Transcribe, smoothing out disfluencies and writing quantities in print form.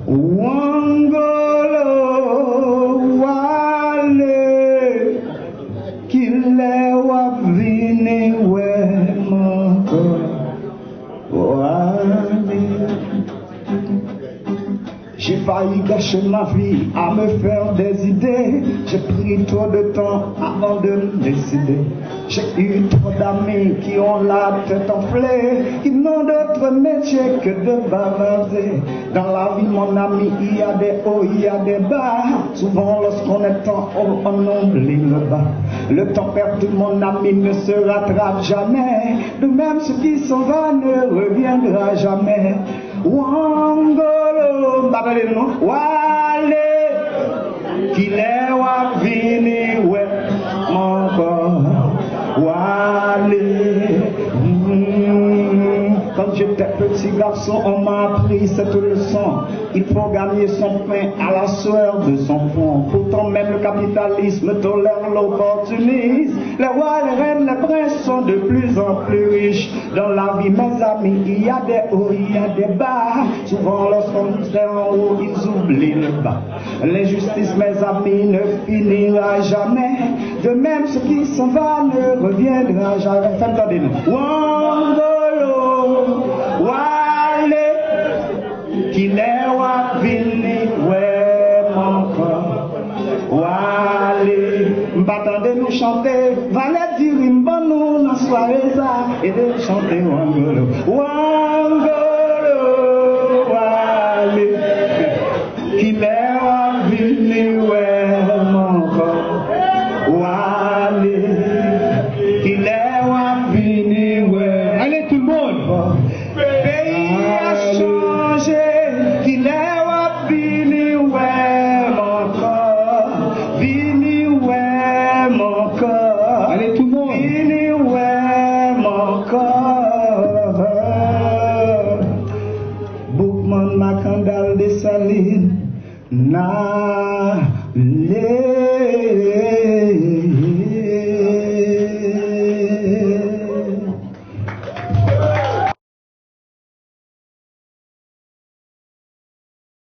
Wangolo wale kile wavini wemoko wale. J'ai failli gâcher ma vie à me faire des idées. J'ai pris trop de temps avant de me décider. J'ai eu trop d'amis qui ont la tête enflée, qui n'ont d'autre métier que de bavarder. Dans la vie, mon ami, il y a des hauts, il y a des bas. Souvent, lorsqu'on est en haut, on oublie le bas. Le temps perdu, mon ami, ne se rattrape jamais. De même, ce qui s'en va ne reviendra jamais. Wangolo, babelino, wale, kile wavini we, monko, wale. Quand j'étais petit garçon, on m'a appris cette leçon. Il faut gagner son pain à la sueur de son front. Pourtant même le capitalisme tolère l'opportunisme. Les rois, les reines, les princes sont de plus en plus riches. Dans la vie, mes amis, il y a des hauts, il y a des bas. Souvent lorsqu'on est en haut, ils oublient le bas. L'injustice, mes amis, ne finira jamais. De même, ce qui s'en va ne reviendra jamais. Faites-nous. Wangolo, wale, kilewa vini we monko, wale. M'attendez-nous chanter, valet du rimbanou, la soirée ça, et de chanter Wangolo, Wangolo, wale, kilewa vini we monko, wale, kilewa vini we. Allez tout le monde. Pays a changé, kilewa vini we monko, vini we monko. Allez tout le monde. Vini we monko. Boukman Macandal des Salines, na le.